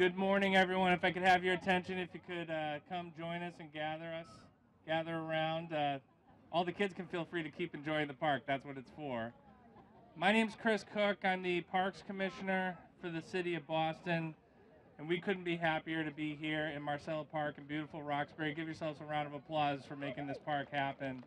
Good morning, everyone. If I could have your attention, if you could come join us and gather around. All the kids can feel free to keep enjoying the park. That's what it's for. My name's Chris Cook. I'm the Parks Commissioner for the City of Boston, and we couldn't be happier to be here in Marcella Park in beautiful Roxbury. Give yourselves a round of applause for making this park happen.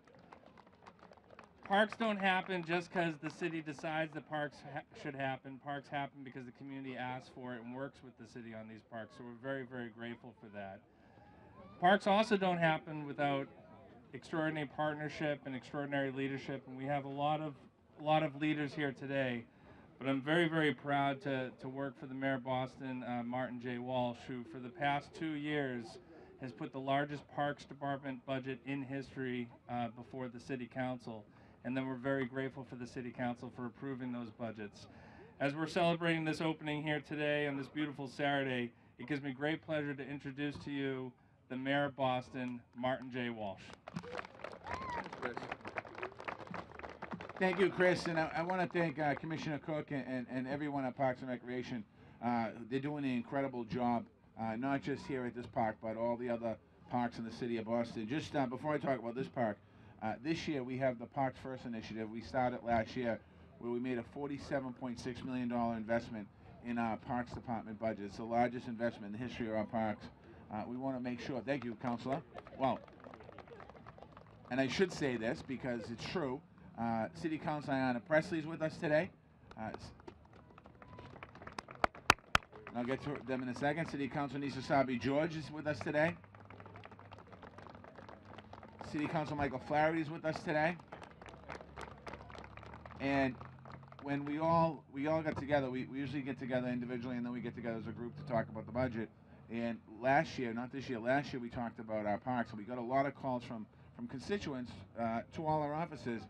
Parks don't happen just because the city decides that parks should happen. Parks happen because the community asks for it and works with the city on these parks. So we're very, very grateful for that. Parks also don't happen without extraordinary partnership and extraordinary leadership, and we have a lot of leaders here today. But I'm very, very proud to work for the Mayor of Boston, Martin J. Walsh, who for the past 2 years has put the largest Parks Department budget in history before the City Council. And then we're very grateful for the City Council for approving those budgets. As we're celebrating this opening here today on this beautiful Saturday, it gives me great pleasure to introduce to you the Mayor of Boston, Martin J. Walsh. Thank you, Chris, and I want to thank Commissioner Cook and everyone at Parks and Recreation. They're doing an incredible job, not just here at this park, but all the other parks in the city of Boston. Just before I talk about this park, this year we have the Parks First initiative. We started last year where we made a $47.6 million investment in our Parks Department budget. It's the largest investment in the history of our parks. We want to make sure, thank you, Councilor. Well, and I should say this because it's true. City Councilor Ayanna Presley is with us today. I'll get to them in a second. City Councilor Nisa Sabi George is with us today. City Councilor Michael Flaherty is with us today. And when we all got together, we usually get together individually and then we get together as a group to talk about the budget. And last year, not this year, last year we talked about our parks, and we got a lot of calls from constituents to all our offices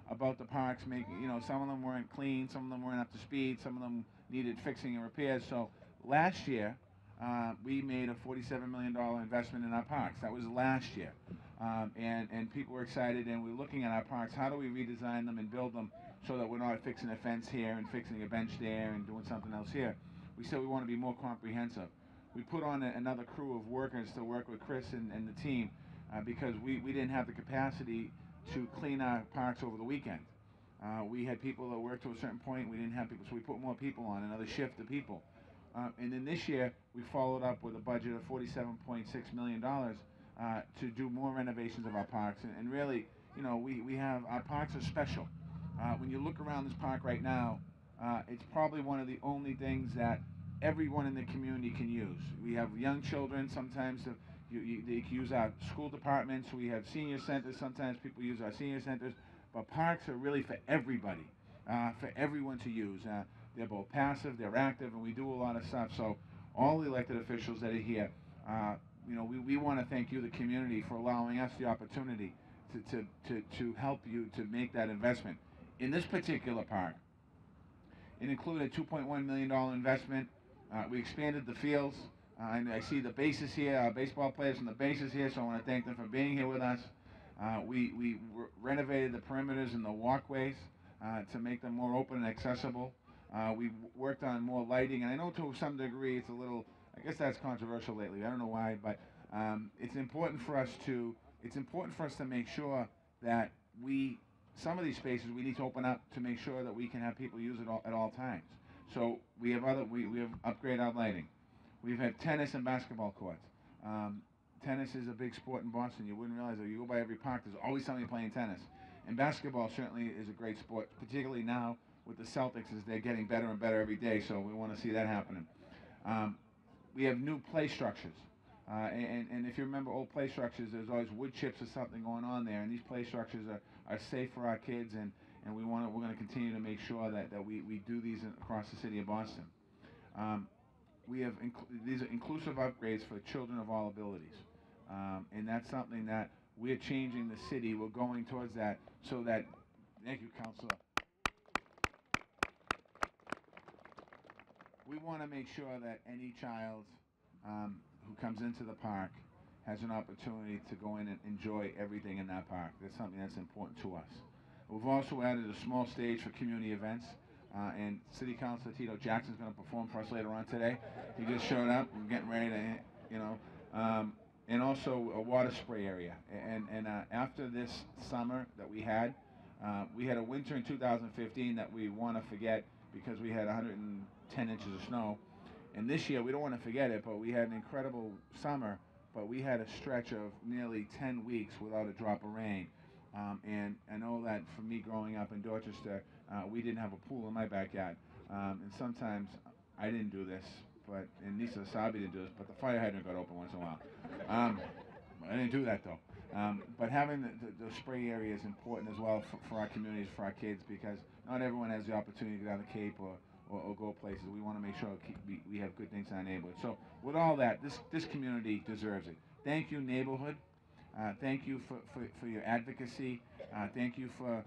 about the parks. Some of them weren't clean, some of them weren't up to speed, some of them needed fixing and repairs. So last year, we made a $47 million investment in our parks. That was last year. And people were excited, and we're looking at our parks. How do we redesign them and build them so that we're not fixing a fence here and fixing a bench there and doing something else here? We said we want to be more comprehensive. We put on another crew of workers to work with Chris and the team because we didn't have the capacity to clean our parks over the weekend. We had people that worked to a certain point. We didn't have people, so we put more people on, another shift of people. And then this year, we followed up with a budget of $47.6 million to do more renovations of our parks. And really, we have, our parks are special. When you look around this park right now, it's probably one of the only things that everyone in the community can use. We have young children, sometimes they can use our school departments. We have senior centers, sometimes people use our senior centers. But parks are really for everybody, for everyone to use. They're both passive, they're active, and we do a lot of stuff. So all the elected officials that are here, we want to thank you, the community, for allowing us the opportunity to help you to make that investment. In this particular park, it included a $2.1 million investment. We expanded the fields. And I see the bases here, our baseball players from the bases here, so I want to thank them for being here with us. We renovated the perimeters and the walkways to make them more open and accessible. We worked on more lighting, and I know to some degree it's a little, I guess that's controversial lately. I don't know why, but it's important for us to make sure that some of these spaces we need to open up to make sure that we can have people use it at all times. So we have upgraded our lighting. We've had tennis and basketball courts. Tennis is a big sport in Boston. You wouldn't realize that. You go by every park, there's always somebody playing tennis. And basketball certainly is a great sport, particularly now with the Celtics as they're getting better and better every day, so we want to see that happening. We have new play structures. And if you remember old play structures, there's always wood chips or something going on there, and these play structures are safe for our kids, and we're going to continue to make sure that we do these across the city of Boston. These are inclusive upgrades for children of all abilities. And that's something that we're changing the city. We're going towards that so that, thank you, Councilor. We want to make sure that any child who comes into the park has an opportunity to go in and enjoy everything in that park. That's something that's important to us. We've also added a small stage for community events. and City Councilor Tito Jackson's going to perform for us later on today. He just showed up. We're getting ready to, you know, and also a water spray area. And after this summer that we had a winter in 2015 that we want to forget because we had 110 inches of snow. And this year, we don't want to forget it, but we had an incredible summer, but we had a stretch of nearly 10 weeks without a drop of rain. And I know that for me growing up in Dorchester, we didn't have a pool in my backyard. And sometimes I didn't do this, and Nisa Sabi didn't do this, but the fire hydrant got open once in a while. I didn't do that though. But having the spray area is important as well for our communities, for our kids, because not everyone has the opportunity to get out of the Cape or go places. We want to make sure we have good things in our neighborhood. So with all that, this community deserves it. Thank you, neighborhood. Thank you for your advocacy. Thank you for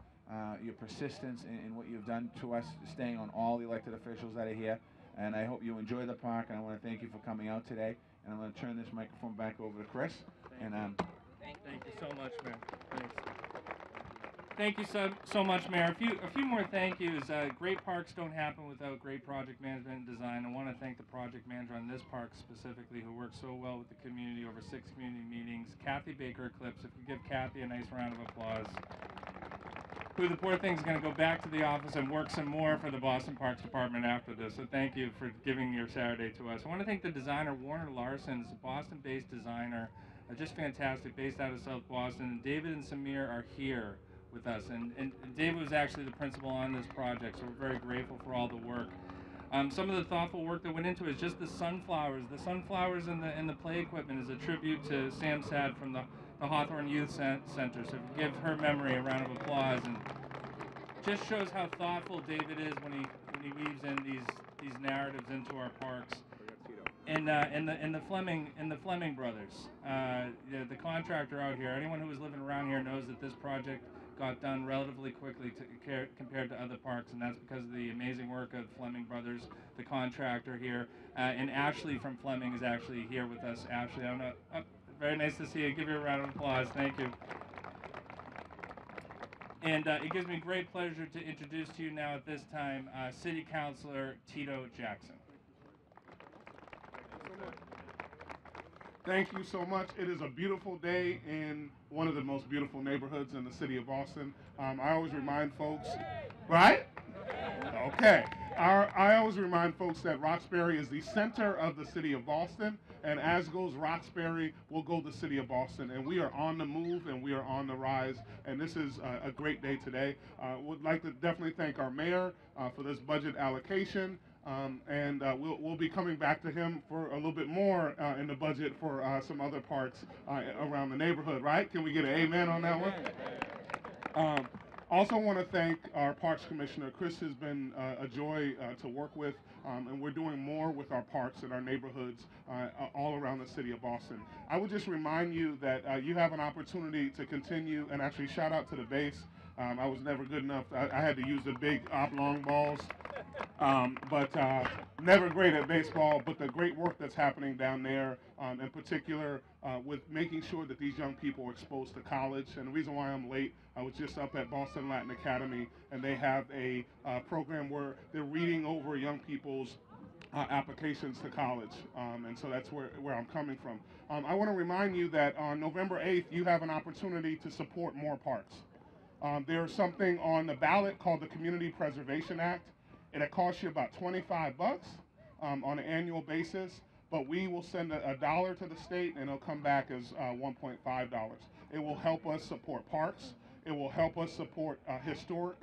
your persistence in what you've done to us, staying on all the elected officials that are here. And I hope you enjoy the park, and I want to thank you for coming out today. And I'm going to turn this microphone back over to Chris. Thank you so much, Mayor. Thanks. Thank you so much, Mayor. A few more thank yous. Great parks don't happen without great project management and design. I want to thank the project manager on this park specifically, who works so well with the community over 6 community meetings. Kathy Baker Eclipse. If you give Kathy a nice round of applause. Who the poor thing's going to go back to the office and work some more for the Boston Parks Department after this. So thank you for giving your Saturday to us. I want to thank the designer, Warner Larson, a Boston-based designer, just fantastic, based out of South Boston. And David and Samir are here with us. And David was actually the principal on this project, so we're very grateful for all the work. Some of the thoughtful work that went into it is just the sunflowers. The sunflowers and the play equipment is a tribute to Sam Sad from the Hawthorne Youth Center. So give her memory a round of applause, and just shows how thoughtful David is when he weaves in these narratives into our parks. And the Fleming brothers, the contractor out here. Anyone who was living around here knows that this project got done relatively quickly compared to other parks, and that's because of the amazing work of Fleming brothers, the contractor here. And Ashley from Fleming is actually here with us. Ashley, I don't know. Very nice to see you. Give you a round of applause. Thank you. And it gives me great pleasure to introduce to you now at this time City Councilor Tito Jackson. Thank you so much. It is a beautiful day in one of the most beautiful neighborhoods in the city of Boston. I always remind folks, right? Okay. I always remind folks that Roxbury is the center of the city of Boston, and as goes Roxbury, will go the city of Boston. And we are on the move, and we are on the rise, and this is a great day today. Would like to definitely thank our mayor for this budget allocation. We'll be coming back to him for a little bit more in the budget for some other parks around the neighborhood, right? Can we get an amen on that one? Also want to thank our Parks Commissioner. Chris has been a joy to work with, and we're doing more with our parks and our neighborhoods all around the city of Boston. I would just remind you that you have an opportunity to continue, and actually shout out to the base. I was never good enough. I had to use the big oblong balls, but never great at baseball. But the great work that's happening down there, in particular, with making sure that these young people are exposed to college. And the reason why I'm late, I was just up at Boston Latin Academy, and they have a program where they're reading over young people's applications to college, and so that's where I'm coming from. I want to remind you that on November 8th, you have an opportunity to support more parks. There's something on the ballot called the Community Preservation Act, and it costs you about 25 bucks on an annual basis, but we will send a dollar to the state, and it'll come back as $1.5. It will help us support parks. It will help us support historic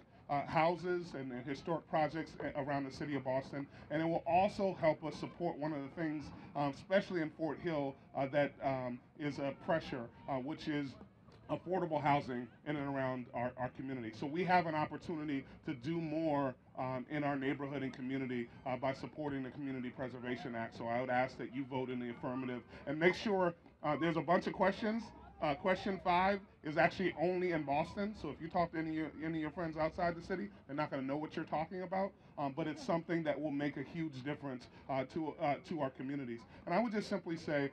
houses and historic projects around the city of Boston, and it will also help us support one of the things, especially in Fort Hill, that is a pressure, which is affordable housing in and around our community. So we have an opportunity to do more in our neighborhood and community by supporting the Community Preservation Act. So I would ask that you vote in the affirmative, and make sure there's a bunch of questions. Question 5 is actually only in Boston, so if you talk to any of your friends outside the city, they're not going to know what you're talking about, but it's something that will make a huge difference to our communities. And I would just simply say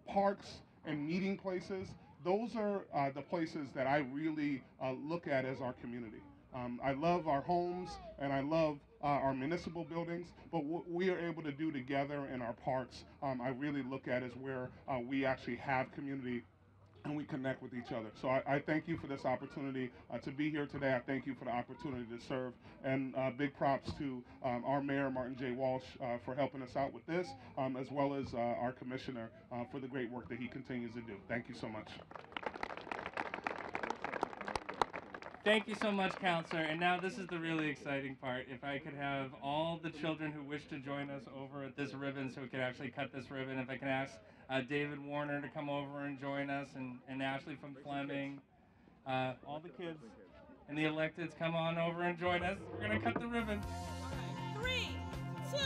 parks and meeting places, those are the places that I really look at as our community. I love our homes, and I love our municipal buildings, but what we are able to do together in our parks, I really look at as where we actually have community and we connect with each other. So I thank you for this opportunity to be here today. I thank you for the opportunity to serve. And big props to our mayor, Martin J. Walsh, for helping us out with this, as well as our commissioner for the great work that he continues to do. Thank you so much. Thank you so much, Counselor. And now this is the really exciting part. If I could have all the children who wish to join us over at this ribbon so we could actually cut this ribbon. If I can ask David Warner to come over and join us, and Ashley from Fleming. All the kids and the electeds come on over and join us. We're going to cut the ribbon. 3, 2,